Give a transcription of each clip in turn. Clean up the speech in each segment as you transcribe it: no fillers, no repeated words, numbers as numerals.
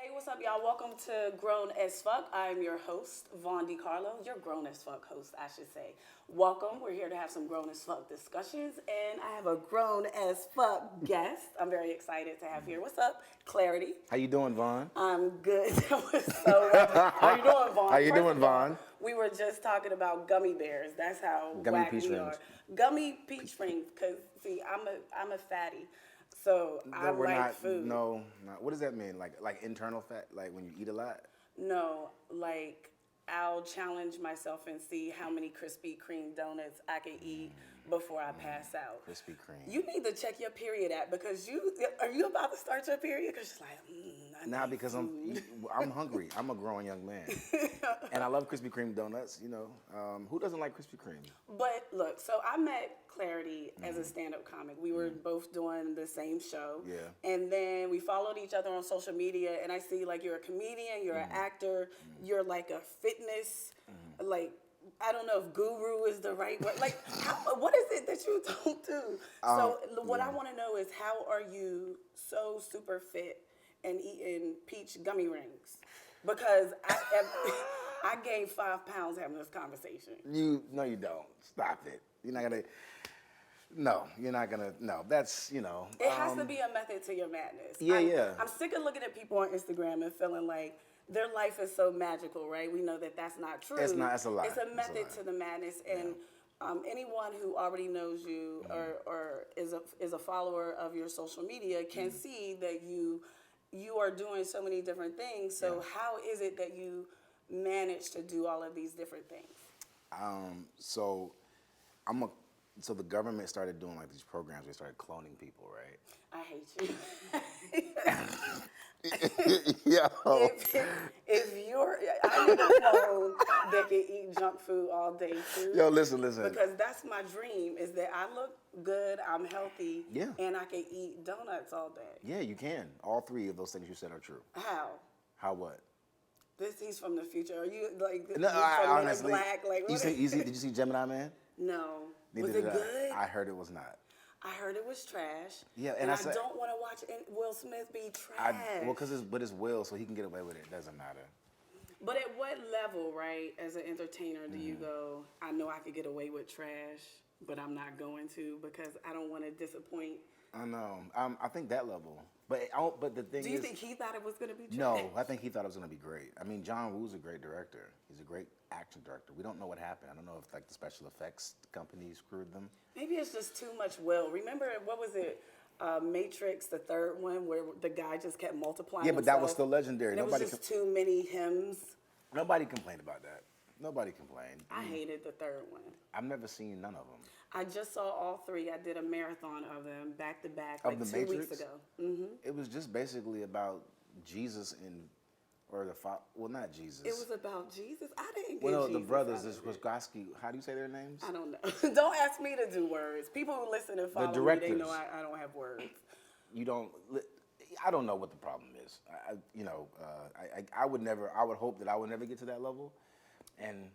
Hey, what's up, y'all? Welcome to Grown as Fuck. I'm your host, Vaughn Decarlo, your grown as fuck host, I should say. Welcome. We're here to have some grown as fuck discussions, and I have a grown as fuck guest. I'm very excited to have here. What's up, Klarity? How you doing, Vaughn? I'm good. That was so How you doing, Vaughn? How you First doing, of all, Vaughn? we were just talking about gummy bears. That's how Gummy whack peach we rings. are. Gummy peach rings, because, see, I'm a fatty. So I We're like not. food. No, not. What does that mean? Like internal fat? Like when you eat a lot? No, like I'll challenge myself and see how many Krispy Kreme donuts I can eat before I pass out. Krispy Kreme. You need to check your period at because are you about to start your period? Because she's like, I Nah, need because food. I'm hungry. I'm a grown young man, and I love Krispy Kreme donuts. You know, who doesn't like Krispy Kreme? But look, so I met Klarity as a stand-up comic. We were both doing the same show. Yeah. And then we followed each other on social media, and I see like you're a comedian, you're an actor, you're like a fitness, like I don't know if guru is the right word. Like, what is it that you don't do? So what I want to know is how are you so super fit and eating peach gummy rings? Because I gained 5 pounds having this conversation. No, you don't. Stop it. You're not gonna. No, you're not gonna. No, that's It has to be a method to your madness. Yeah. I'm sick of looking at people on Instagram and feeling like their life is so magical, right? We know that that's not true. It's not. It's a lie. It's a It's a method lie. to the madness, and anyone who already knows you or is a follower of your social media can see that you are doing so many different things. So how is it that you manage to do all of these different things? So so the government started doing like these programs. They started cloning people, right? I hate you. Yo. If you're, I need a clone that can eat junk food all day too. Yo, listen. Because that's my dream is that I look good, I'm healthy, Yeah. and I can eat donuts all day. Yeah, you can. All three of those things you said are true. How? How what? He's from the future. Are you like No, from I Men in honestly. Black? Like what? Did you see Gemini Man? No. Neither Was it did good? I heard it was not. I heard it was trash. Yeah, and and I I said- don't want to watch Will Smith be trash. But it's Will, so he can get away with it. It doesn't matter. But at what level, right, as an entertainer, do you go, I know I could get away with trash, but I'm not going to because I don't want to disappoint? I know. I think that level. But the thing is. Do you think he thought it was going to be trash? No, I think he thought it was going to be great. I mean, John Woo's a great director. He's a great action director. We don't know what happened. I don't know if like the special effects company screwed them. Maybe it's just too much will. Remember, what was it? Matrix, the third one, where the guy just kept multiplying Yeah, but that was himself, still legendary. and it was just too many hymns. Nobody complained about that. Nobody complained. I hated the third one. I've never seen none of them. I just saw all three. I did a marathon of them back to back, Of like the 2 weeks Matrix? ago. It was just basically about Jesus well, not Jesus. It was about Jesus. I didn't get Well, no, Jesus the brothers, out this of was it. Goski. How do you say their names? I don't know. Don't ask me to do words. People who listen and follow me, they directors. know I don't have words. You don't. I don't know what the problem is. I would never. I would hope that I would never get to that level, and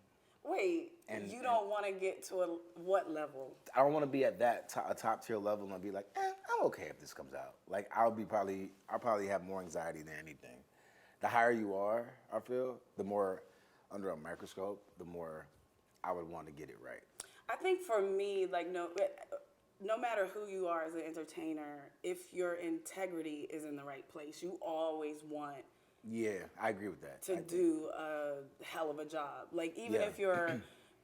Wait, you don't want to get to what level? I don't want to be at that a top tier level and be like, I'm okay if this comes out. Like I'll probably have more anxiety than anything. The higher you are, I feel, the more under a microscope, the more I would want to get it right. I think for me, like no matter who you are as an entertainer, if your integrity is in the right place, you always want Yeah, I agree with that. to do a hell of a job. Like even Yeah. if you're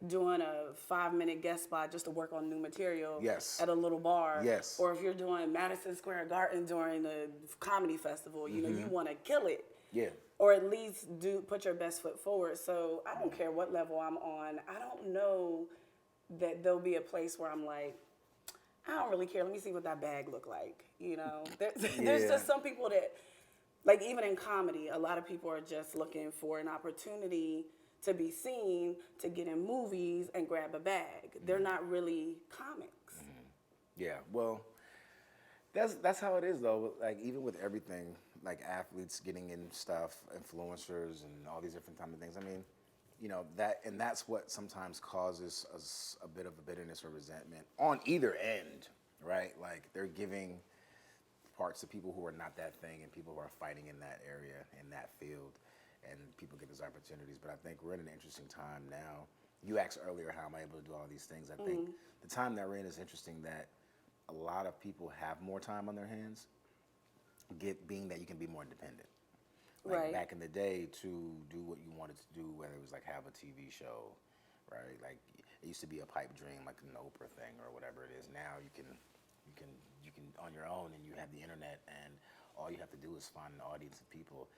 doing a 5-minute guest spot just to work on new material Yes. at a little bar, Yes. or if you're doing Madison Square Garden during the comedy festival, you know, you want to kill it. Yeah. Or at least put your best foot forward. So I don't care what level I'm on. I don't know that there'll be a place where I'm like, I don't really care. Let me see what that bag look like. You know, there's just some people that, like even in comedy, a lot of people are just looking for an opportunity to be seen, to get in movies and grab a bag. They're not really comics. Yeah. Well, that's how it is though. Like even with everything, like athletes getting in stuff, influencers, and all these different type of things. I mean, that's what sometimes causes us a bit of a bitterness or resentment on either end, right? Like they're giving parts of people who are not that thing and people who are fighting in that area, in that field, and people get those opportunities. But I think we're in an interesting time now. You asked earlier how am I able to do all these things. I think the time that we're in is interesting that a lot of people have more time on their hands, being that you can be more independent. Like back in the day, to do what you wanted to do, whether it was like have a TV show, right? Like it used to be a pipe dream, like an Oprah thing or whatever it is. Now you can on your own, and you have the internet, and all you have to do is find an audience of people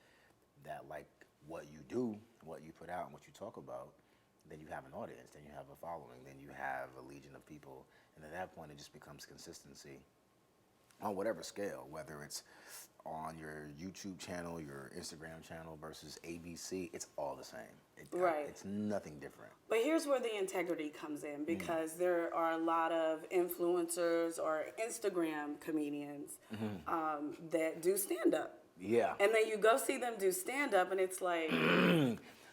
that like what you do, what you put out, and what you talk about. Then you have an audience, then you have a following, then you have a legion of people, and at that point it just becomes consistency on whatever scale, whether it's on your YouTube channel, your Instagram channel versus ABC, it's all the same. It's nothing different. But here's where the integrity comes in, because there are a lot of influencers or Instagram comedians that do stand-up. Yeah. And then you go see them do stand-up, and it's like,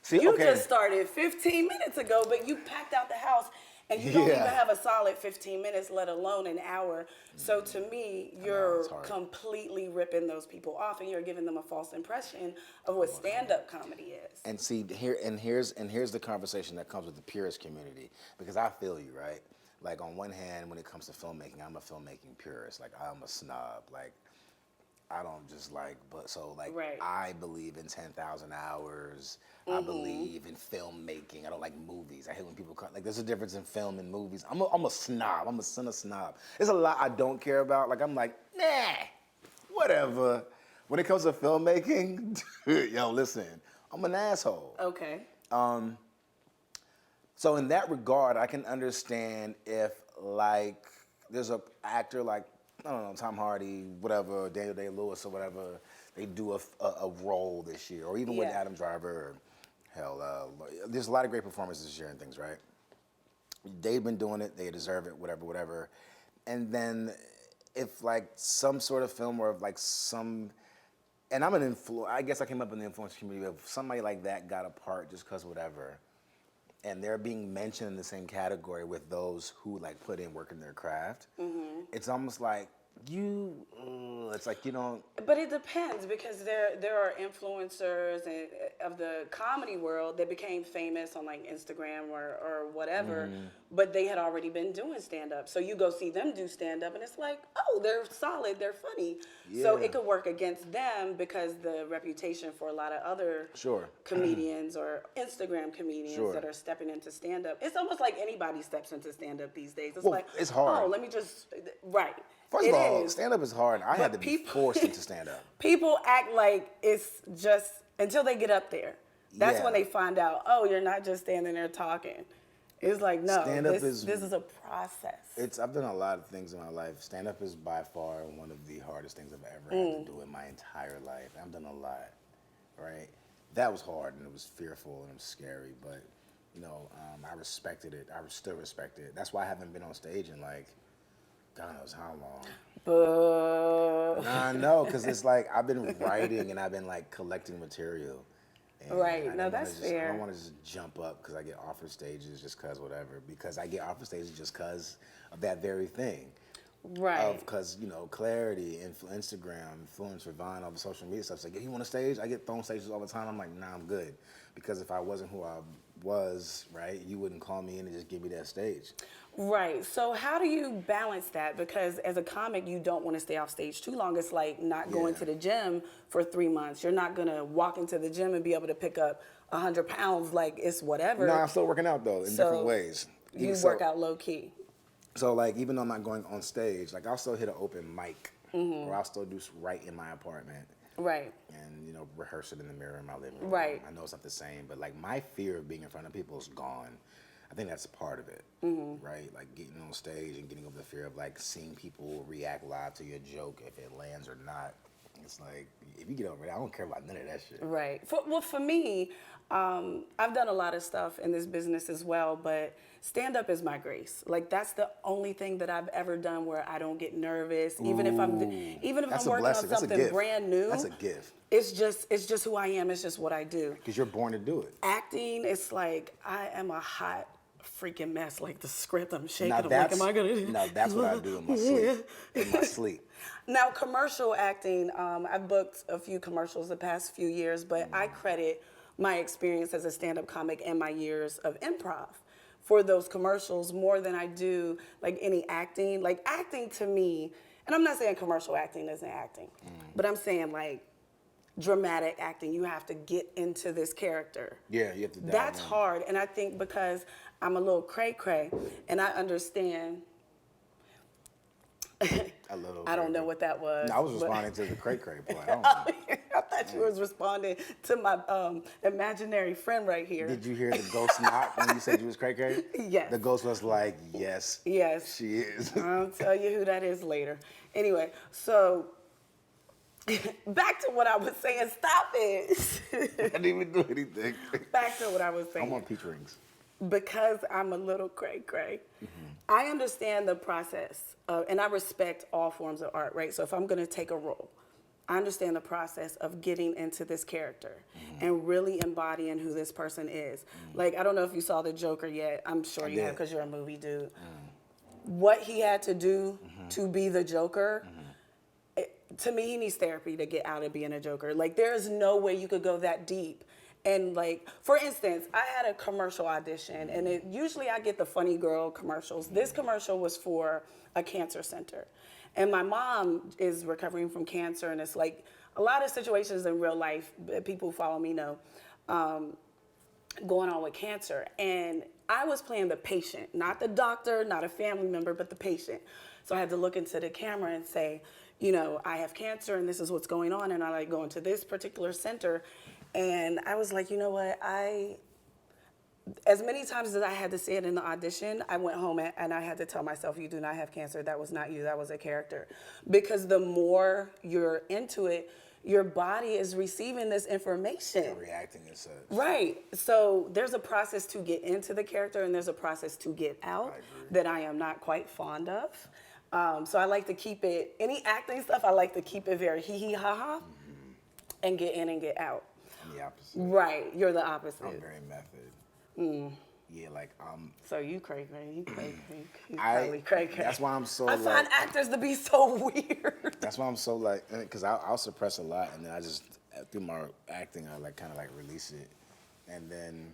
See, you just started 15 minutes ago, but you packed out the house, and you don't even have a solid 15 minutes, let alone an hour. So to me, you're completely ripping those people off, and you're giving them a false impression of what stand-up comedy is. And see, here's the conversation that comes with the purist community, because I feel you, right? Like on one hand, when it comes to filmmaking, I'm a filmmaking purist. Like I'm a snob. Like I don't just like, but so like I believe in 10,000 hours. I believe in filmmaking. I don't like movies. I hate when people like. There's a difference in film and movies. I'm a snob. I'm a son of snob. There's a lot I don't care about. Like I'm like, nah, whatever. When it comes to filmmaking, yo, listen, I'm an asshole. Okay. So in that regard, I can understand if like there's a actor like, I don't know, Tom Hardy, whatever, Daniel Day-Lewis or whatever, they do a role this year, or even with Adam Driver, or hell, there's a lot of great performances this year and things, right? They've been doing it, they deserve it, whatever. And then if like some sort of film or like some, and I'm I guess I came up in the influence community, if somebody like that got a part just cause whatever, and they're being mentioned in the same category with those who like put in work in their craft, it's almost like it's like you don't. But it depends, because there are influencers of the comedy world that became famous on like Instagram or whatever, but they had already been doing stand-up. So you go see them do stand-up, and it's like, oh, they're solid, they're funny. So it could work against them, because the reputation for a lot of other comedians or Instagram comedians that are stepping into stand-up, it's almost like anybody steps into stand-up these days. It's like, it's hard. Oh, let me just, First of all, stand-up is hard. I had to be forced into stand-up. People act like it's just until they get up there. That's when they find out, oh, you're not just standing there talking. It's like, no, this is a process. I've done a lot of things in my life. Stand-up is by far one of the hardest things I've ever had to do in my entire life. I've done a lot, right? That was hard, and it was fearful, and it was scary, but, you know, I respected it. I still respect it. That's why I haven't been on stage in like, God knows how long. But Nah, no, because it's like I've been writing and I've been like collecting material. And no, that's fair. I don't want to just jump up because I get offered stages just because whatever. Because I get offered stages just because of that very thing. Right. Because, you know, Klarity, Instagram, influencer, Vine, all the social media stuff. It's like, you want a stage? I get thrown stages all the time. I'm like, nah, I'm good. Because if I wasn't who I was, right, you wouldn't call me in and just give me that stage. Right. So how do you balance that? Because as a comic, you don't want to stay off stage too long. It's like not going to the gym for 3 months. You're not going to walk into the gym and be able to pick up 100 pounds like it's whatever. No, I'm still working out, though, in different ways. You work out low-key. So, like, even though I'm not going on stage, like, I'll still hit an open mic. Or I'll still do right in my apartment. Right. And, you know, rehearse it in the mirror in my living room. Right. I know it's not the same, but, like, my fear of being in front of people is gone. I think that's a part of it, right? Like getting on stage and getting over the fear of like seeing people react live to your joke, if it lands or not. It's like, if you get over it, I don't care about none of that shit. Right. For me, I've done a lot of stuff in this business as well, but stand-up is my grace. Like that's the only thing that I've ever done where I don't get nervous, even if I'm working on something brand new. That's a gift. It's just who I am. It's just what I do. Because you're born to do it. Acting, it's like I am a hot freaking mess, like the script. I'm shaking. Now I'm like, am I gonna? now that's what I do in my sleep. In my sleep. Now, commercial acting, I've booked a few commercials the past few years, but I credit my experience as a stand-up comic and my years of improv for those commercials more than I do like any acting. Like acting to me, and I'm not saying commercial acting isn't acting, but I'm saying like dramatic acting, you have to get into this character. Yeah, you have to dive That's in. hard, and I think because I'm a little cray-cray, and I understand. A little. I don't know what that was. No, I was but- responding to the cray-cray part. I don't know. I thought you was responding to my imaginary friend right here. Did you hear the ghost knock when you said you was cray-cray? Yes. The ghost was like, yes. Yes. She is. I'll tell you who that is later. Anyway, so back to what I was saying. Stop it. I didn't even do anything. Back to what I was saying. I want peach rings. Because I'm a little cray-cray, I understand the process, and I respect all forms of art, right? So if I'm gonna take a role, I understand the process of getting into this character and really embodying who this person is. Like, I don't know if you saw The Joker yet. I'm sure you have because you're a movie dude. What he had to do to be the Joker, to me, he needs therapy to get out of being a Joker. Like, there is no way you could go that deep. And like, for instance, I had a commercial audition, and usually I get the funny girl commercials. This commercial was for a cancer center. And my mom is recovering from cancer, and it's like a lot of situations in real life, people who follow me know, going on with cancer. And I was playing the patient, not the doctor, not a family member, but the patient. So I had to look into the camera and say, you know, I have cancer and this is what's going on, and I like going to this particular center. And I was like, you know what, as many times as I had to say it in the audition, I went home and I had to tell myself, you do not have cancer, that was not you, that was a character. Because the more you're into it, your body is receiving this information. You're reacting as such. Right. So there's a process to get into the character and there's a process to get out that I am not quite fond of. So I like to keep it, any acting stuff, I like to keep it very hee-hee, ha-ha, and get in and get out. I'm the opposite. Right, you're the opposite. I'm very method. Yeah, like So you cray. You probably cray. That's why I'm so. I find actors to be so weird. That's why I'm so like, because I'll suppress a lot, and then I just through my acting, I like kind of like release it, and then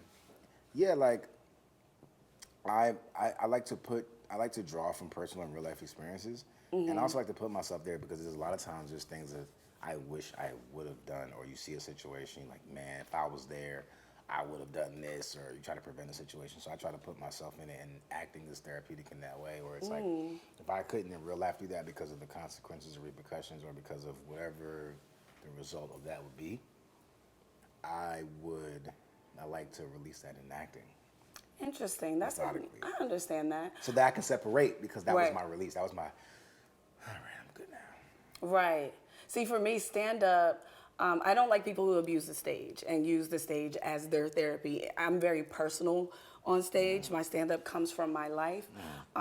yeah, like I like to draw from personal and real life experiences, and I also like to put myself there because there's a lot of times there's things that I wish I would have done, or you see a situation like, man, if I was there, I would have done this, or you try to prevent a situation. So I try to put myself in it, and acting is therapeutic in that way, where it's like, if I couldn't in real life do that because of the consequences or repercussions, or because of whatever the result of that would be, I like to release that in acting. Interesting. I understand that. So that I can separate, because that was Right. my release. That was my, all right, I'm good now. Right. See, for me, stand-up, I don't like people who abuse the stage and use the stage as their therapy. I'm very personal on stage. My stand-up comes from my life.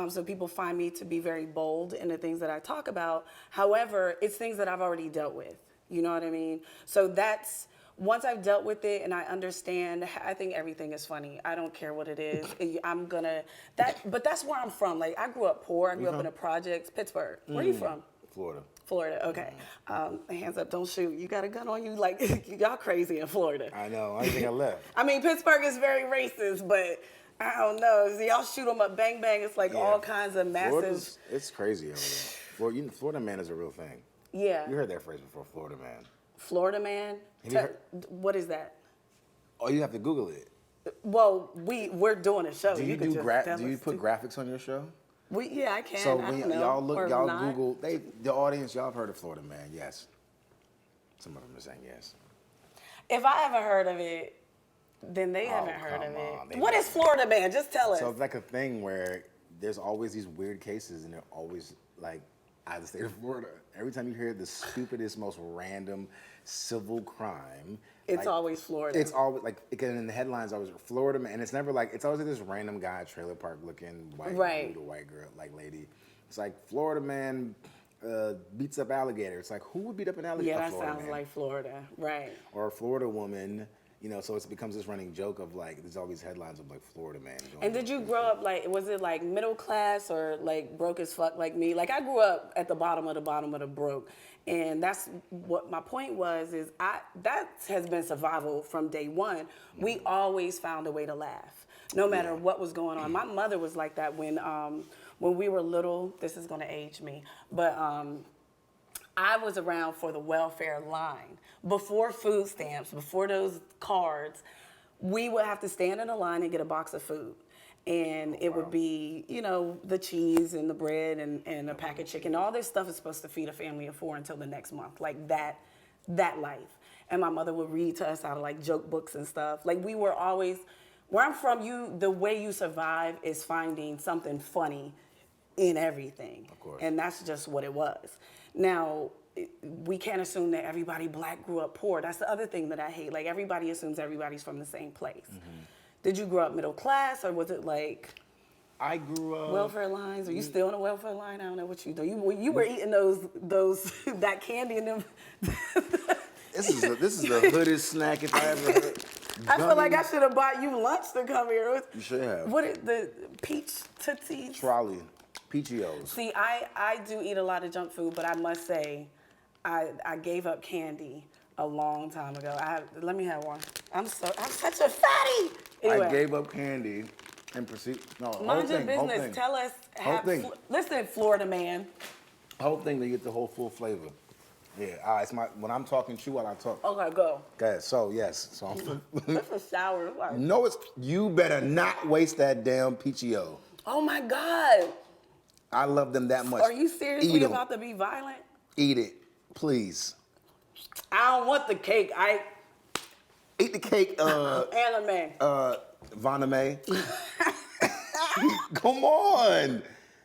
So people find me to be very bold in the things that I talk about. However, it's things that I've already dealt with. You know what I mean? So that's, once I've dealt with it and I understand, I think everything is funny. I don't care what it is. But that's where I'm from. Like, I grew up poor. I grew up in the projects, Pittsburgh. Where are you from? Florida, okay. Hands up, don't shoot. You got a gun on you? Like, y'all crazy in Florida. I know, I didn't think I left. I mean, Pittsburgh is very racist, but I don't know. Y'all shoot them up, bang, bang. It's like all kinds of massive. It's crazy over there. Florida man is a real thing. Yeah. You heard that phrase before, Florida man. Florida man? Have you heard? What is that? Oh, you have to Google it. Well, we're doing a show. Do you could do just tell do you us put graphics on your show? Yeah, I can. So I when don't know. y'all look, Or y'all not. Google, the audience, y'all have heard of Florida man, yes. Some of them are saying yes. If I haven't heard of it, then they haven't heard of come on. it. What is Florida man? Just tell us. So it's like a thing where there's always these weird cases, and they're always like out of the state of Florida. Every time you hear the stupidest, most random civil crime, It's like, always Florida. It's always like, again, in the headlines, always Florida man, and it's never like, it's always like this random guy, trailer park looking white dude or white girl, like lady. It's like Florida man beats up alligator. It's like, who would beat up an alligator? Yeah, that Florida sounds man. like Florida, right? Or a Florida woman You know, so it becomes this running joke of like, there's all these headlines of like Florida man. And did you grow up like, was it like middle class or like broke as fuck like me? Like I grew up at the bottom of the broke. And that's what my point was, is that has been survival from day one. We always found a way to laugh, no matter what was going on. My mother was like that when we were little. This is gonna age me, but I was around for the welfare line. Before food stamps, before those cards, we would have to stand in a line and get a box of food. And it would be, you know, the cheese and the bread and a pack of chicken. All this stuff is supposed to feed a family of 4 until the next month. Like that life. And my mother would read to us out of like joke books and stuff. Like we were always, where I'm from, the way you survive is finding something funny in everything. Of course. And that's just what it was. Now, we can't assume that everybody black grew up poor. That's the other thing that I hate. Like everybody assumes everybody's from the same place. Did you grow up middle class, or was it like I grew up welfare lines? Are you still on a welfare line? I don't know what you do. You were eating those that candy in them. This is the hoodest snack if I ever heard. I feel like I should have bought you lunch to come here. You should have. What is the peach tootsies? Trolley, Peachios. See, I do eat a lot of junk food, but I must say, I gave up candy a long time ago. Let me have one. I'm such a fatty. Anyway, I gave up candy and proceed. No, mind your business. Tell us. Listen, Florida man. Whole thing to get the whole full flavor. Yeah, it's when I'm talking chew while I talk. Okay, go. Okay, so yes, so This is sour. no, you better not waste that damn Peachio. Oh my God. I love them that much. Are you seriously about to be violent? Eat it, please. I don't want the cake. Eat the cake. Anime. Vaname. Come on.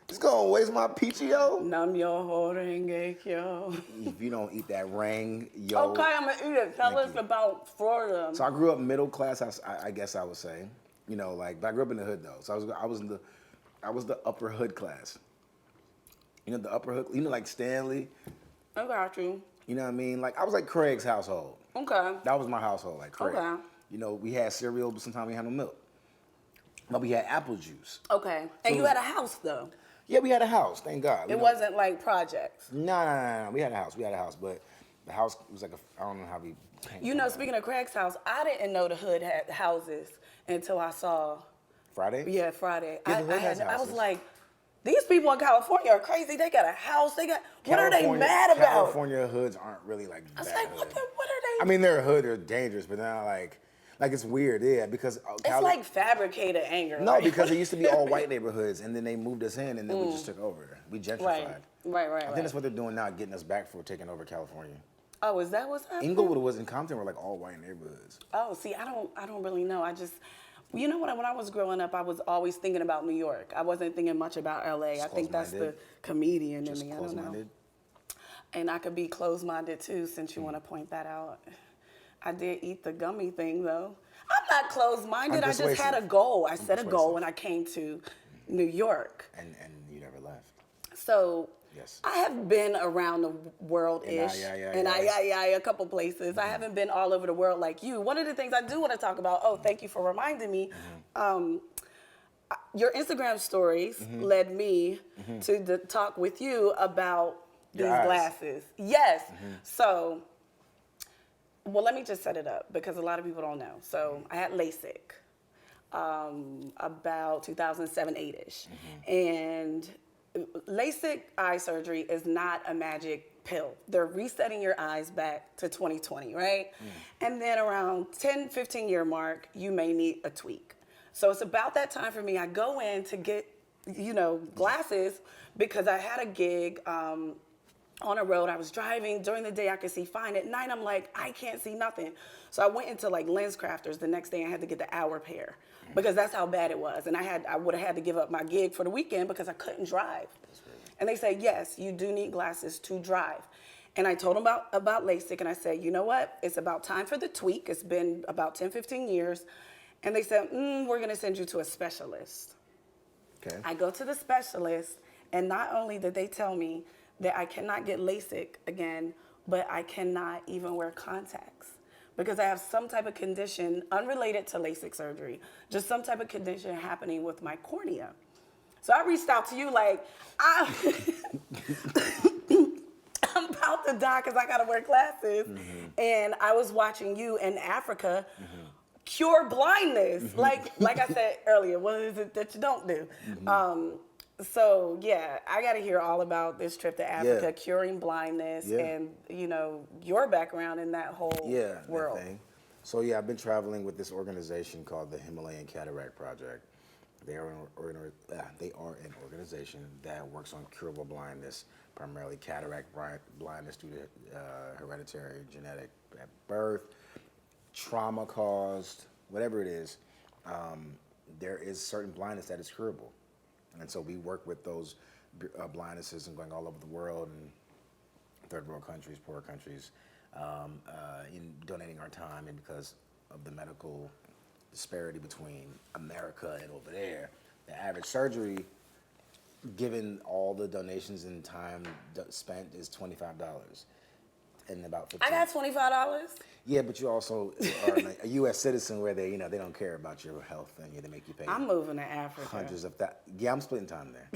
It's gonna waste my Peachio. Nam yo horenge kyo. If you don't eat that ring, yo. Okay, I'm gonna eat it. Tell us about Florida. So I grew up middle class. I guess I would say, you know, like, but I grew up in the hood though. So I was the upper hood class. You know, the upper hood. You know, like Stanley. I got you. You know what I mean? Like I was like Craig's household. Okay. That was my household, like Craig. Okay. You know, we had cereal, but sometimes we had no milk. But we had apple juice. Okay. And you had a house though. Yeah, we had a house, thank God. It wasn't like projects. No. We had a house, but the house was like I don't know how we came. You know, speaking of Craig's house, I didn't know the hood had houses until I saw Friday? Yeah, Friday. Yeah, the hood has I was houses. like, these people in California are crazy. They got a house. What are they mad about? California hoods aren't really like that. I was like, what are they? I mean, they're a hood, they're dangerous, but they're not like it's weird, yeah, because it's like fabricated anger. No, right? because it used to be all white neighborhoods, and then they moved us in, and then we just took over. We gentrified. Right. I think that's what they're doing now, getting us back for taking over California. Oh, is that what's happening? Inglewood was in Compton were like all white neighborhoods. Oh, see, I don't really know. You know what? When I was growing up, I was always thinking about New York. I wasn't thinking much about LA. I think that's the comedian in me. I don't know. And I could be closed-minded too, since you want to point that out. I did eat the gummy thing though. I'm not closed-minded. I just had a goal. I set a goal when I came to New York. And you never left. So yes. I have been around the world-ish. And a couple places. I haven't been all over the world like you. One of the things I do want to talk about, thank you for reminding me, your Instagram stories led me to talk with you about these glasses. Yes. So, well, let me just set it up because a lot of people don't know. So I had LASIK about 2007, 8-ish. And LASIK eye surgery is not a magic pill. They're resetting your eyes back to 2020, right? And then around 10, 15 year mark, you may need a tweak. So it's about that time for me. I go in to get, glasses because I had a gig on a road. I was driving. During the day, I could see fine. At night, I'm like, I can't see nothing. So I went into like Lens Crafters. The next day, I had to get the hour pair because that's how bad it was. And I would have had to give up my gig for the weekend because I couldn't drive. And they said, yes, you do need glasses to drive. And I told them about LASIK, and I said, you know what? It's about time for the tweak. It's been about 10, 15 years. And they said, we're going to send you to a specialist. Okay. I go to the specialist, and not only did they tell me that I cannot get LASIK again, but I cannot even wear contacts because I have some type of condition unrelated to LASIK surgery, just some type of condition happening with my cornea. So I reached out to you like, I'm about to die because I got to wear glasses. And I was watching you in Africa cure blindness. Like I said earlier, what is it that you don't do? So yeah, I got to hear all about this trip to Africa, curing blindness, and you know your background in that whole world. That thing. So yeah, I've been traveling with this organization called the Himalayan Cataract Project. They are an organization that works on curable blindness, primarily cataract blindness due to hereditary, genetic, at birth, trauma caused, whatever it is. There is certain blindness that is curable. And so we work with those blindnesses and going all over the world and third world countries, poorer countries, in donating our time. And because of the medical disparity between America and over there, the average surgery, given all the donations and time spent, is $25. And about 15. I got $25. Yeah, but you also are a U.S. citizen where they don't care about your health and they make you pay. I'm moving to Africa. Hundreds of that. Yeah, I'm splitting time there.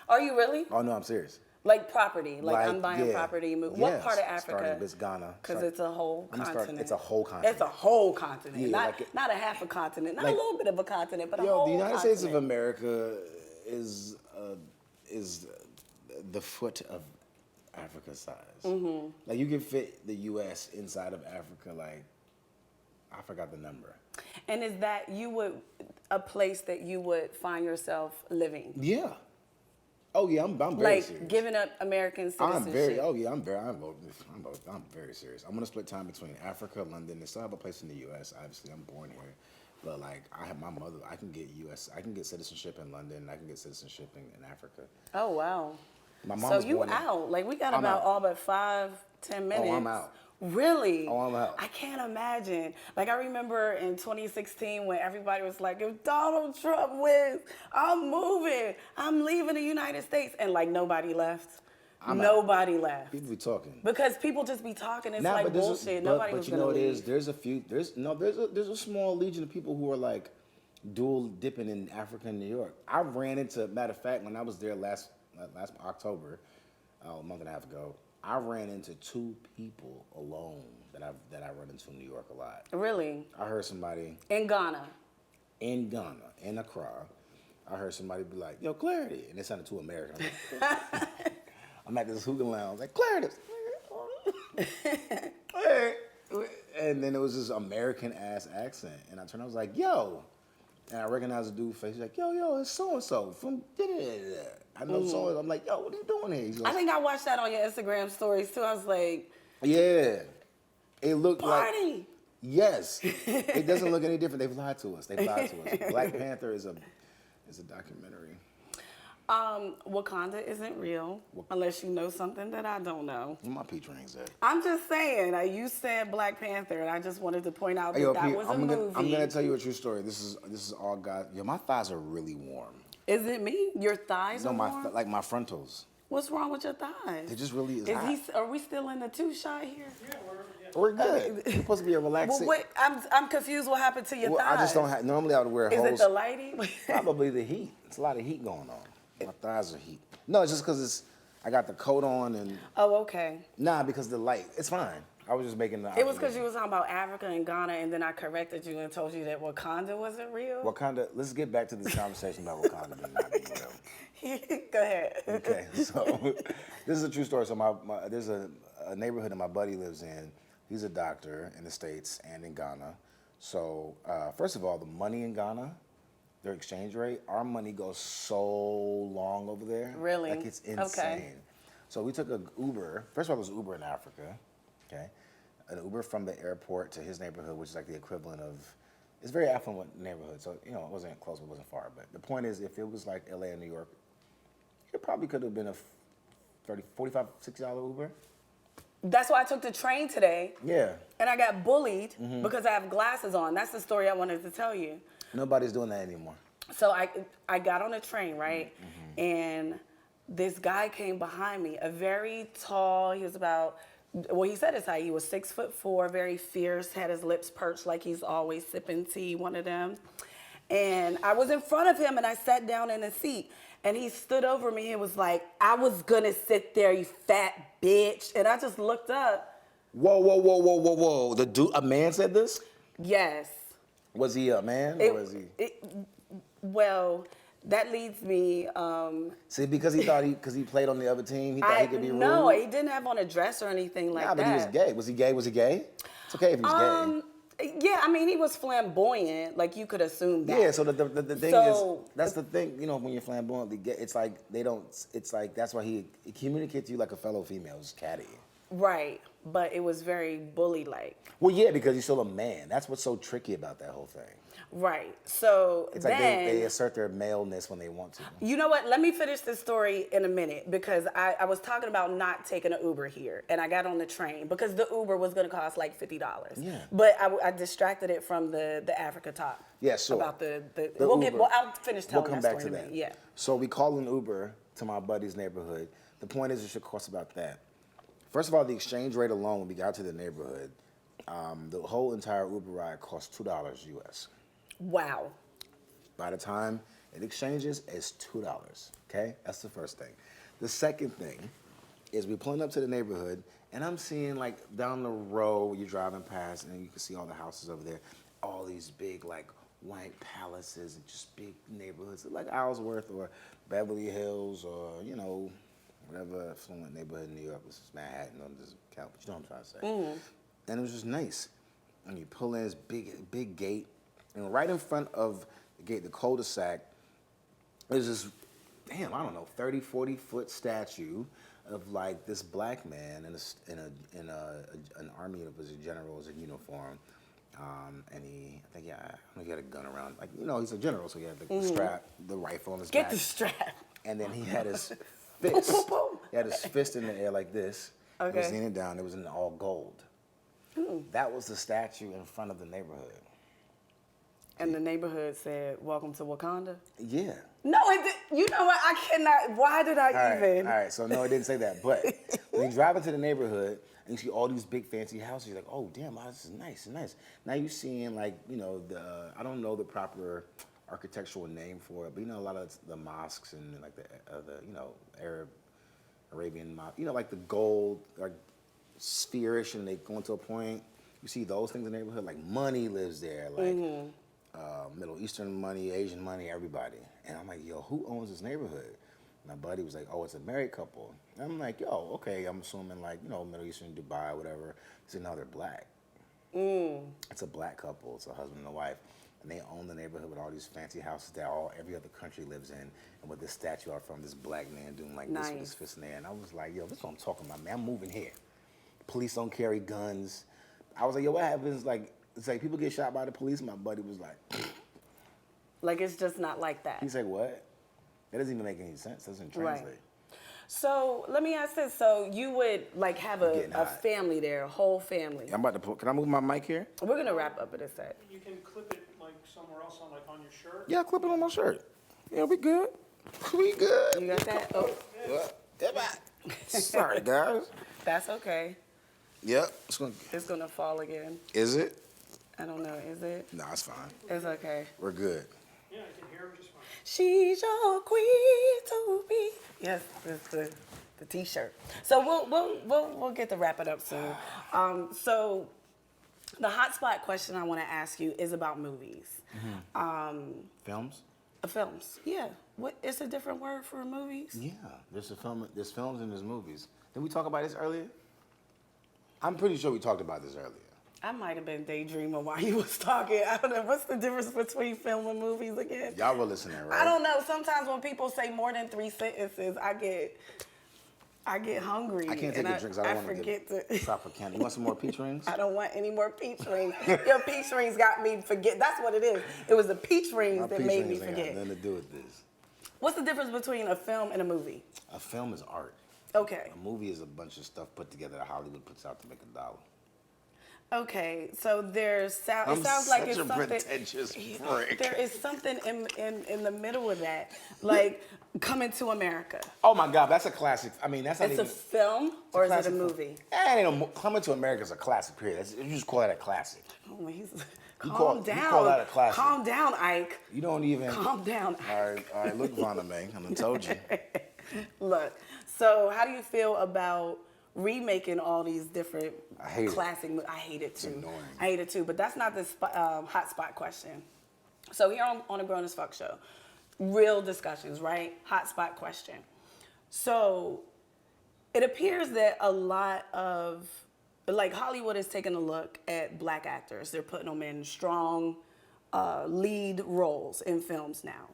Are you really? Oh no, I'm serious. Like property, like I'm buying property. What part of Africa? Starting with Ghana. Because it's a whole continent. It's a whole continent. It's a whole continent, Yeah, not a half a continent, not a little bit of a continent, but a whole the continent. United States of America is the foot of Africa size. Like you can fit the U.S. inside of Africa. Like I forgot the number. And is that a place that you would find yourself living? Yeah. Oh yeah, I'm very like serious. Giving up American citizenship. I'm very serious. I'm gonna split time between Africa, London, and still have a place in the U.S. Obviously, I'm born here, but like I have my mother. I can get citizenship in London. I can get citizenship in Africa. Oh wow. My mom's so you born out? Like we got about all but 5-10 minutes. Oh, I'm out. Really? Oh, I'm out. I can't imagine. Like I remember in 2016 when everybody was like, if Donald Trump wins, I'm moving. I'm leaving the United States. And like nobody left. Nobody left. People be talking. Because people just be talking. It's like bullshit. Nobody was gonna leave. There's a small legion of people who are like dual dipping in Africa and New York. I ran into, matter of fact, when I was there last October, a month and a half ago, I ran into 2 people alone that I run into in New York a lot. Really? I heard somebody in Ghana, in Accra. I heard somebody be like, "Yo, Klarity," and it sounded too American. I'm at this hookah lounge, like Klarity, and then it was this American ass accent, and I turned, I was like, "Yo," and I recognized the dude's face. He's like, "Yo, it's so and so from da-da-da-da." I know so. I'm like, "Yo, what are you doing here?" He's like, I think I watched that on your Instagram stories too. I was like, "Yeah, it looked party." Like, yes, it doesn't look any different. They've lied to us. Black Panther is a documentary. Wakanda isn't real unless you know something that I don't know. Where my peach rings at? I'm just saying. You said Black Panther, and I just wanted to point out that was a movie. I'm gonna tell you a true story. This is all God. Yo, my thighs are really warm. Is it me? Your thighs are warm? Like my frontals. What's wrong with your thighs? It just really is hot. Are we still in the 2 shot here? Yeah, we're good. It's supposed to be a relaxing. Well, wait, I'm confused. What happened to your thighs? I just don't have. Normally, I would wear hose. Is it the lighting? Probably the heat. It's a lot of heat going on. My thighs are heat. No, it's just because I got the coat on and. Oh, okay. Nah, because the light. It's fine. I was just making the. It was because you was talking about Africa and Ghana, and then I corrected you and told you that Wakanda wasn't real. Wakanda. Let's get back to this conversation about Wakanda being not being real. Go ahead. Okay, so this is a true story. So there's a neighborhood that my buddy lives in. He's a doctor in the States and in Ghana. So first of all, the money in Ghana, their exchange rate, our money goes so long over there. Really? Like it's insane. Okay. So we took an Uber. First of all, there's Uber in Africa. Okay. An Uber from the airport to his neighborhood, which is like the equivalent of, it's a very affluent neighborhood. So, it wasn't close, but it wasn't far. But the point is, if it was like LA and New York, it probably could have been a $30, $45, $60 Uber. That's why I took the train today. Yeah. And I got bullied because I have glasses on. That's the story I wanted to tell you. Nobody's doing that anymore. So I got on a train, right? And this guy came behind me, a very tall, he was about well, he said his height. He was 6'4", very fierce, had his lips perched like he's always sipping tea, one of them. And I was in front of him and I sat down in a seat and he stood over me and was like, I was gonna sit there, you fat bitch. And I just looked up. Whoa. A man said this? Yes. Was he a man or was he? Well, that leads me. See, because he played on the other team, he thought he could be rude? No, he didn't have on a dress or anything like that. But he was gay. Was he gay? Was he gay? It's okay if he's gay. Yeah, I mean, he was flamboyant. Like, you could assume that. Yeah, so the thing is, that's the thing, you know, when you're flamboyantly gay, it's like that's why he communicates to you like a fellow female, it's catty. Right, but it was very bully-like. Well, yeah, because he's still a man. That's what's so tricky about that whole thing. Right, so it's then... It's like they assert their maleness when they want to. You know what? Let me finish this story in a minute because I was talking about not taking an Uber here and I got on the train because the Uber was going to cost like $50. Yeah. But I distracted it from the Africa talk. Yeah, sure. About the Uber. I'll finish telling that story back to in a that. minute. Yeah. So we call an Uber to my buddy's neighborhood. The point is it should cost about that. First of all, the exchange rate alone when we got to the neighborhood, the whole entire Uber ride cost $2 US. Wow. By the time it exchanges, it's $2, okay? That's the first thing. The second thing is we're pulling up to the neighborhood, and I'm seeing, like, down the road, you're driving past, and you can see all the houses over there, all these big, like, white palaces and just big neighborhoods, like Ellsworth or Beverly Hills or, you know, whatever affluent neighborhood in New York. This is Manhattan on this count, but you know what I'm trying to say. Mm-hmm. And it was just nice. And you pull in this big gate, and right in front of the gate, the cul-de-sac, there's this, damn, I don't know, 30, 40-foot statue of like this black man in an army of his generals in uniform. And I don't know if he had a gun around, like, you know, he's a general, so he had the strap, the rifle on his back. Get the strap. And then he had his fist. He had his fist in the air like this. Okay. He was leaning down. It was in all gold. That was the statue in front of the neighborhood. And the neighborhood said, "Welcome to Wakanda." Yeah. No, you know what? I cannot. Why did I even? All right. So no, it didn't say that. But when you drive into the neighborhood and you see all these big fancy houses, you're like, "Oh, damn, wow, this is nice, nice." Now you're seeing, like, you know, I don't know the proper architectural name for it, but you know, a lot of the mosques and like the you know, Arabian mosque, you know, like the gold, like spherish, and they go into a point. You see those things in the neighborhood, like money lives there, like Middle Eastern money, Asian money, everybody. And I'm like, yo, who owns this neighborhood? My buddy was like, oh, it's a married couple. And I'm like, yo, okay, I'm assuming, like, you know, Middle Eastern, Dubai, whatever. He said, no, they're black. It's a black couple. It's a husband and a wife. And they own the neighborhood with all these fancy houses that every other country lives in. And with this statue out from this black man doing like this with his fist in there. And I was like, yo, this is what I'm talking about, man. I'm moving here. Police don't carry guns. I was like, yo, what happens? Like, it's like people get shot by the police. My buddy was like, it's just not like that. He's like, what? That doesn't even make any sense. It doesn't translate. Right. So let me ask this. So you would like have a family there, a whole family. I'm about to can I move my mic here? We're going to wrap up in a sec. You can clip it like somewhere else on, like on your shirt. Yeah, clip it on my shirt. Yeah, we good. We good. You got that? Oh. Sorry, guys. That's okay. Yep. It's gonna fall again. Is it? I don't know. Is it? No, it's fine. It's okay. We're good. Yeah, I can hear him just fine. She's your queen to be. Yes, it's the T-shirt. So we'll get to wrap it up soon. So the hotspot question I want to ask you is about movies. Films? Films. Yeah. What? It's a different word for movies. Yeah. There's films and there's movies. Did we talk about this earlier? I'm pretty sure we talked about this earlier. I might have been daydreaming while you was talking. I don't know. What's the difference between film and movies again? Y'all were listening, right? I don't know. Sometimes when people say more than 3 sentences, I get hungry. I can't take the drinks. I don't want to get proper candy. You want some more peach rings? I don't want any more peach rings. Your peach rings got me forget. That's what it is. It was the peach rings that made me forget. Ain't got nothing to do with this. What's the difference between a film and a movie? A film is art. Okay. A movie is a bunch of stuff put together that Hollywood puts out to make $1. Okay, so there's sound. I'm It sounds like such it's a something. pretentious prick. There is something in the middle of that, like Coming to America. Oh my God, that's a classic. I mean, that's not It's a even. film or is it a classic film. movie? Ain't no Coming to America is a classic. Period. You just call that a classic. Oh, he's You calm down. You call that a classic. Calm down, Ike. You don't even. Calm down. All right. Look, Vanna Mae, I done told you. Look. So, how do you feel about remaking all these different I hate it. classic? I hate it too. It's annoying. I hate it too. But that's not the hot spot question. So here on a Grown as Fuck show, real discussions, right? Hot spot question. So it appears that a lot of, like, Hollywood is taking a look at black actors. They're putting them in strong lead roles in films now.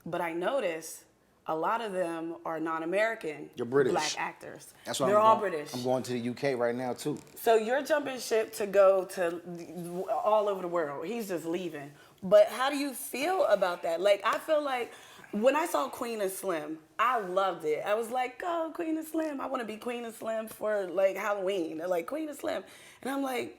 But I notice a lot of them are non-American You're British. black actors. That's why They're all going, British. I'm going to the UK right now too. So you're jumping ship to go to all over the world. He's just leaving. But how do you feel about that? Like, I feel like when I saw Queen and Slim, I loved it. I was like, oh, Queen and Slim. I want to be Queen and Slim for, like, Halloween. Like, Queen and Slim. And I'm like,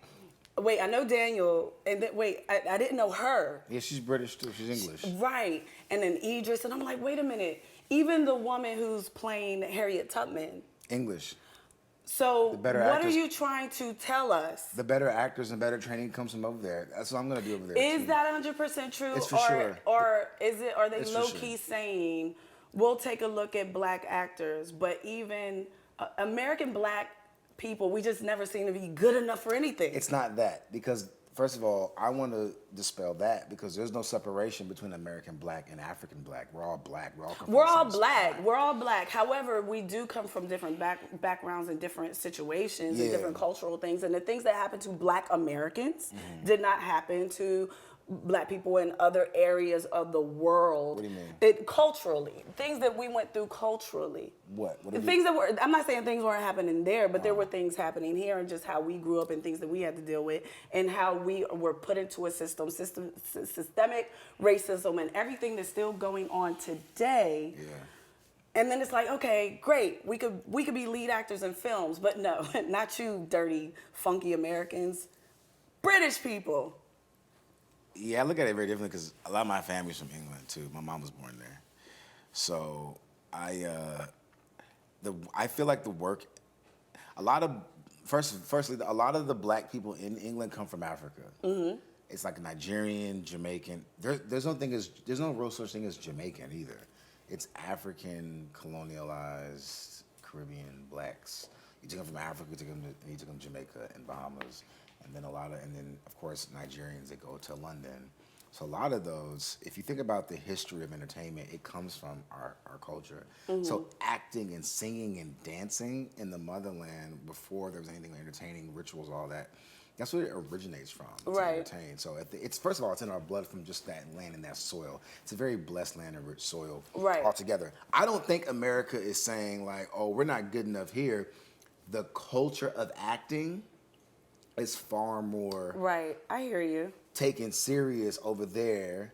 wait, I know Daniel. And then, wait, I didn't know her. Yeah, she's British too. She's English. Right. And then Idris. And I'm like, wait a minute. Even the woman who's playing Harriet Tubman. English. So The better what actors- are you trying to tell us? The better actors and better training comes from over there. That's what I'm gonna do over there. Is too. that 100% true? It's for sure. Or is it? Are they It's for low key saying we'll take a look at black actors, but even American black people, we just never seem to be good enough for anything. It's not that because first of all, I want to dispel that because there's no separation between American black and African black. We're all black. We're all come from We're the all same black. spot. We're all black. However, we do come from different backgrounds and different situations and Yeah. different cultural things. And the things that happen to black Americans did not happen to black people in other areas of the world. What do you mean? Culturally. Things that we went through culturally. What? What The did things that were, I'm not saying things weren't happening there, but there were things happening here and just how we grew up and things that we had to deal with and how we were put into a systemic racism and everything that's still going on today. Yeah. And then it's like, okay, great, we could be lead actors in films, but no, not you dirty, funky Americans. British people. Yeah, I look at it very differently because a lot of my family's from England too. My mom was born there, so I feel like the work. Firstly, a lot of the black people in England come from Africa. Mm-hmm. It's like Nigerian, Jamaican. There's no real such thing as Jamaican either. It's African, colonialized, Caribbean blacks. You take them from Africa, you take them to Jamaica and Bahamas. And then of course, Nigerians that go to London. So a lot of those, if you think about the history of entertainment, it comes from our culture. Mm-hmm. So acting and singing and dancing in the motherland before there was anything entertaining, rituals, all that, that's where it originates from, to Right. entertain. So it's first of all, it's in our blood from just that land and that soil. It's a very blessed land and rich soil Right. altogether. I don't think America is saying like, oh, we're not good enough here. The culture of acting is far more Right, I hear you. taken serious over there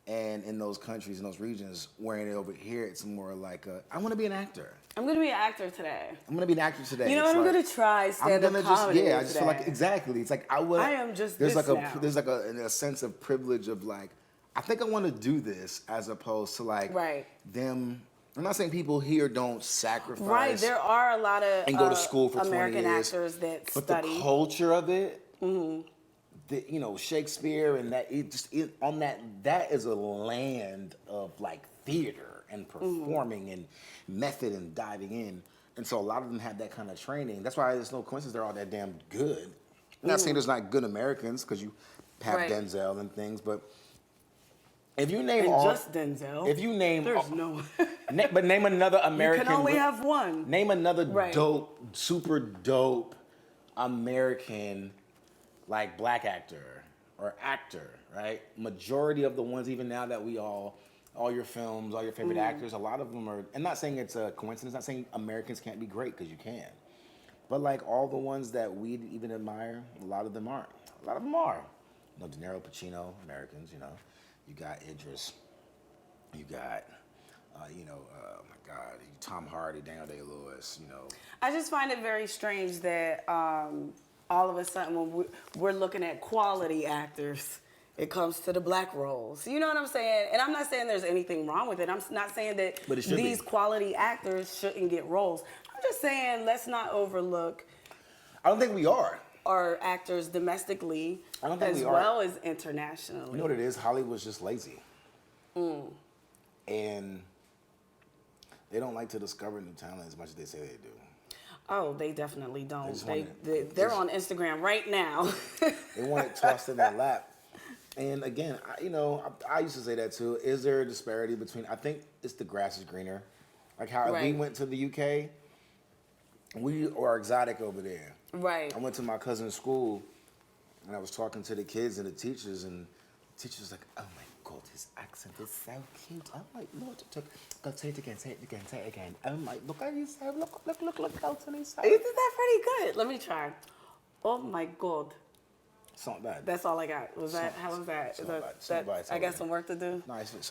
and in those countries, in those regions, wherein over here it's more like I want to be an actor. I'm going to be an actor today. I'm going to be an actor today. You know It's what? I'm like, going to try stand-up comedy I just feel like, today. exactly. It's like I am just there's this like now. there's like a sense of privilege of like, I think I want to do this as opposed to like Right. them. I'm not saying people here don't sacrifice. Right, there are a lot of and go to school for 20 American years, actors that but study. the culture of it, Shakespeare and that on that is a land of like theater and performing and method and diving in, and so a lot of them have that kind of training. That's why there's no coincidence they're all that damn good. I'm not saying there's not good Americans because you have Right. Denzel and things, but if you name and all, just Denzel. if you name, There's all, no. but name another American. You can only have one. Name another Right. dope, super dope American, like black actor or actor, right? Majority of the ones, even now that we all your films, all your favorite actors, a lot of them are. I'm not saying it's a coincidence. Not saying Americans can't be great because you can, but like all the ones that we even admire, a lot of them aren't. A lot of them are. De Niro, Pacino, Americans. You got Idris. You got. Oh my God, Tom Hardy, Daniel Day-Lewis, I just find it very strange that all of a sudden when we're looking at quality actors, it comes to the black roles. You know what I'm saying? And I'm not saying there's anything wrong with it. I'm not saying that But it should these be. quality actors shouldn't get roles. I'm just saying let's not overlook I don't think we are. our actors domestically I don't think as we are. well as internationally. You know what it is? Hollywood's just lazy. And they don't like to discover new talent as much as they say they do. Oh, they definitely don't. just want They're on Instagram right now. They want it tossed in their lap. And again, I used to say that too. Is there a disparity between, I think it's the grass is greener. Like how if we Right. went to the UK, we are exotic over there. Right. I went to my cousin's school and I was talking to the kids and the teachers, and the teacher was like, oh my God, his accent is so cute. I'm like, Lord, go say it again, say it again, say it again. I'm like, look how you say, look, Elton, he's so. Isn't that pretty good? Let me try. Oh my God. It's not bad. That's all I got. How was that? It's Is not that- bad. It's I got okay. some work to do. Nice. It's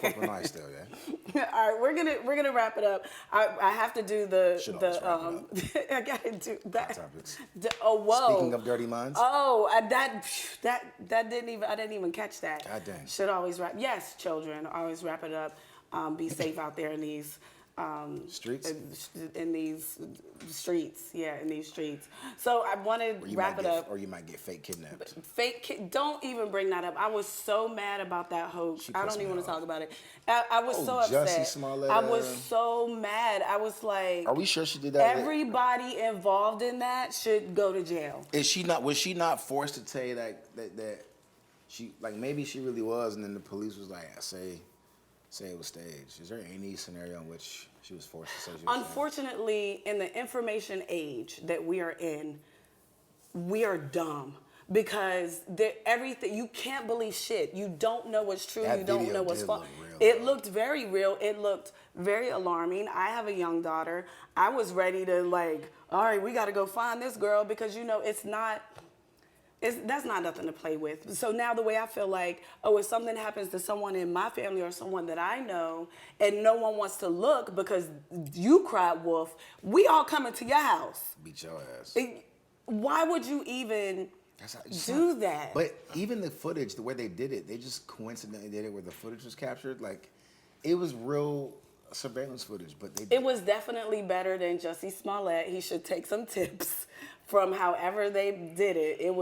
proper nice still, yeah. All right, we're gonna wrap it up. I have to do Should always wrap I gotta do that. Topics. Oh whoa. Speaking of dirty minds. Oh, that didn't even I didn't even catch that. God dang. Should always wrap. Yes, children, always wrap it up. Be safe out there in these Streets? in these streets. Yeah, in these streets. So I want to wrap it up. Or you might get fake kidnapped. Don't even bring that up. I was so mad about that hoax. She I pissed don't even me want to off. talk about it. I was so Justice upset. Myles. I was so mad. I was like, Are we sure she did that? everybody involved in that should go to jail. Was she not forced to tell you that she, like, maybe she really was, and then the police was like, say it was staged? Is there any scenario in which she was forced to say she was staged? Unfortunately, in the information age that we are in, we are dumb. Because everything, you can't believe shit. You don't know what's true. That You don't video know what's did false. look real, It though. looked very real. It looked very alarming. I have a young daughter. I was ready to all right, we got to go find this girl because that's not nothing to play with. So now the way I feel like, if something happens to someone in my family or someone that I know and no one wants to look because you cried wolf, we all coming to your house. Beat your ass. Why would you even do that? But even the footage, the way they did it, they just coincidentally did it where the footage was captured. Like, it was real surveillance footage, but It was definitely better than Justice Myles. He should take some tips from however they did it. It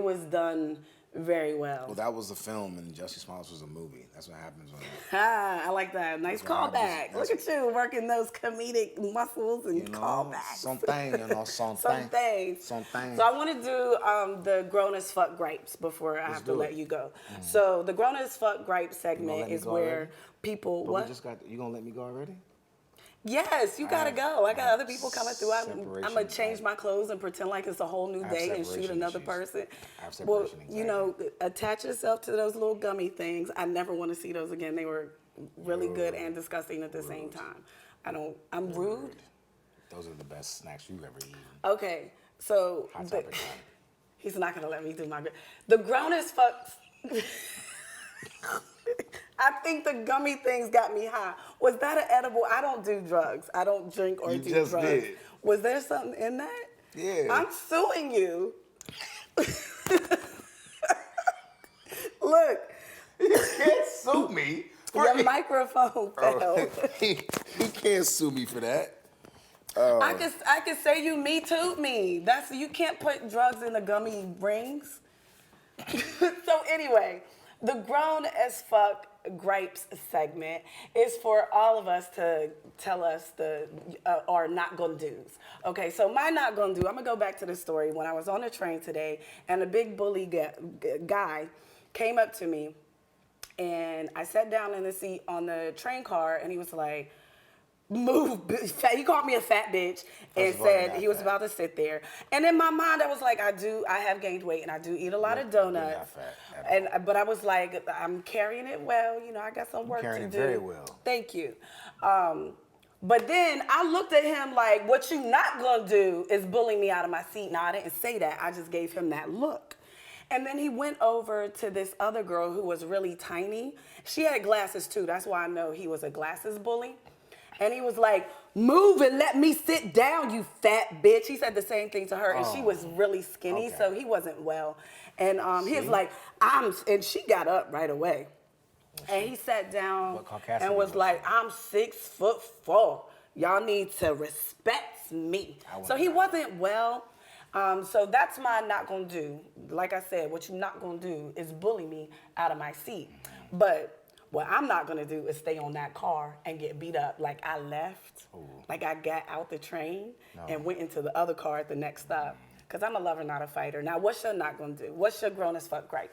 was done very well. Well, that was the film, and Justice Myles was a movie. That's what happens when. I like that. Nice That's what callback. happens. Look at you working those comedic muscles and callbacks. Something. Some things. Something. So I want to do the grown as fuck gripes before I have to do let it. you go. So the grown as fuck gripe let segment me is go where already? people But what? you gonna let me go already? Yes, you gotta go. I got other people coming through. I'm separation gonna change anxiety. my clothes and pretend like it's a whole new have day and shoot separation another issues. person. I have Well, separation attach yourself to those little gummy things. I never want to see those again. They were really good and disgusting at the same time. I'm rude. Those are the best snacks you've ever eaten. Okay, so Hot topic time. he's not gonna let me do the grown as fuck. I think the gummy things got me high. Was that an edible? I don't do drugs. I don't drink or You do just drugs. did. Was there something in that? Yeah. I'm suing you. Look, You can't sue me. your microphone fell. He can't sue me for that. I could say you me too me. You can't put drugs in the gummy rings. So anyway, the grown as fuck gripes segment is for all of us to tell us our not gonna do's. Okay, so my not gonna do, I'm gonna go back to the story. When I was on the train today and a big bully guy came up to me and I sat down in the seat on the train car and he was like, move. He called me a fat bitch and First of all, you're said not he was fat. about to sit there. And in my mind, I was like, I have gained weight and I do eat a lot of You're not donuts. fat at all. But I was like, I'm carrying it well. I got some work to do. carrying it very well. Thank you. But then I looked at him like, what you not gonna do is bully me out of my seat. Now I didn't say that. I just gave him that look. And then he went over to this other girl who was really tiny. She had glasses too. That's why I know he was a glasses bully. And he was like, move and let me sit down, you fat bitch. He said the same thing to her, and she was really skinny, so he wasn't well. And he was like, and she got up right away. And he sat down and was like, I'm 6'4". Y'all need to respect me. So he wasn't well. So that's my not gonna do. Like I said, what you're not gonna do is bully me out of my seat. But what I'm not gonna do is stay on that car and get beat up like I left, like I got out the train and went into the other car at the next stop. Cause I'm a lover, not a fighter. Now, what's your not gonna do? What's your grown as fuck gripe?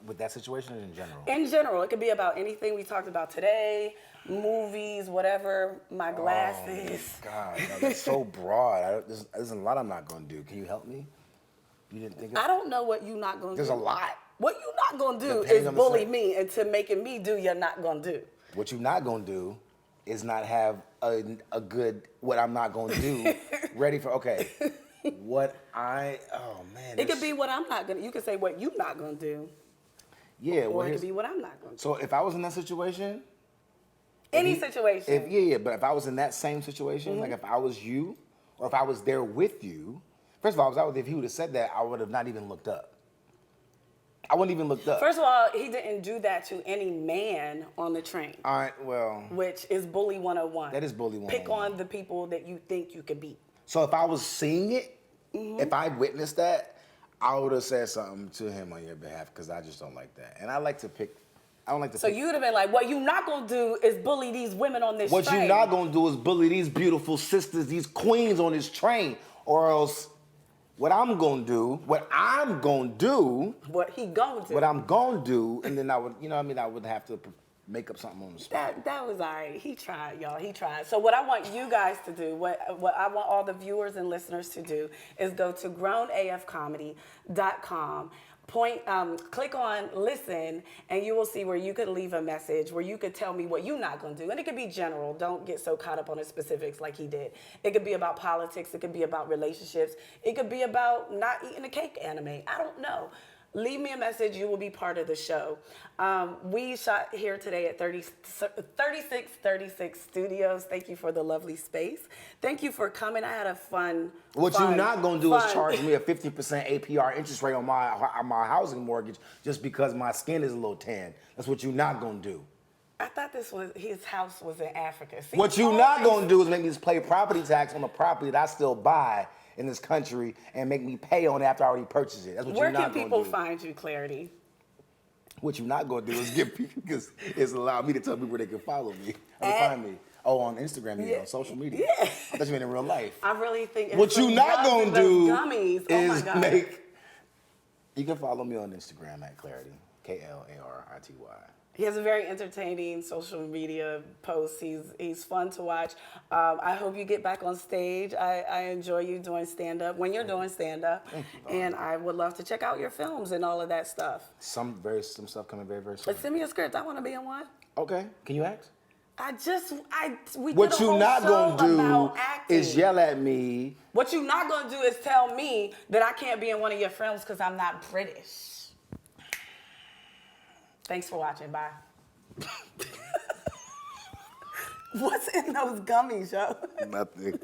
With that situation or in general? In general, it could be about anything we talked about today, movies, whatever, my glasses. God, no, that's so broad. There's a lot I'm not gonna do. Can you help me? You didn't think of I don't know what you're not gonna do. There's a lot. What you're not gonna do Depending is on the bully set. me into making me do you're not gonna do. What you're not gonna do is not have a good what I'm not gonna do ready for. Okay, oh man. It could be what I'm not gonna. You could say what you're not gonna do. Yeah, Or it could be what I'm not gonna do. So if I was in that situation, Any situation. but if I was in that same situation, like if I was you, or if I was there with you, first of all, if he would have said that, I would have not even looked up. I wouldn't even looked up. First of all, he didn't do that to any man on the train. All right, well. Which is bully 101. That is bully 101. Pick on the people that you think you could beat. So if I was seeing it, if I witnessed that, I would have said something to him on your behalf because I just don't like that. And I don't like to So you would have been like, what you not gonna do is bully these women on this train. What you not gonna do is bully these beautiful sisters, these queens on this train, or else what I'm gonna do, What he gonna do. what I'm gonna do, and then I would, I would have to make up something on the spot. That was all right. He tried, y'all. He tried. So what I want you guys to do, what I want all the viewers and listeners to do, is go to grownafcomedy.com. Click on listen, and you will see where you could leave a message, where you could tell me what you're not gonna do. And it could be general. Don't get so caught up on the specifics like he did. It could be about politics. It could be about relationships. It could be about not eating a cake anime. I don't know. Leave me a message. You will be part of the show. We shot here today at 3636 Studios. Thank you for the lovely space. Thank you for coming. I had a fun. What you're not gonna do is charge me a 50% APR interest rate on my housing mortgage just because my skin is a little tan. That's what you're not gonna do. I thought his house was in Africa. See, what you're not gonna do is make me just pay property tax on the property that I still buy in this country and make me pay on it after I already purchased it. That's what you're not gonna do. Where can people find you, Klarity? What you're not gonna do is give people, because it's allowed me to tell people where they can follow me or find me. Oh, on Instagram, on social media. Yeah. I thought you meant in real life. I really think it's what you're not gonna do gummies. is you can follow me on Instagram at Klarity, Klarity. He has a very entertaining social media post. He's fun to watch. I hope you get back on stage. I enjoy you doing stand-up when you're doing stand-up. And I would love to check out your films and all of that stuff. Some stuff coming very, very soon. But send me a script. I want to be in one. Okay. Can you act? What you're not gonna do is yell at me. What you're not gonna do is tell me that I can't be in one of your films because I'm not British. Thanks for watching. Bye. What's in those gummies, yo? Nothing.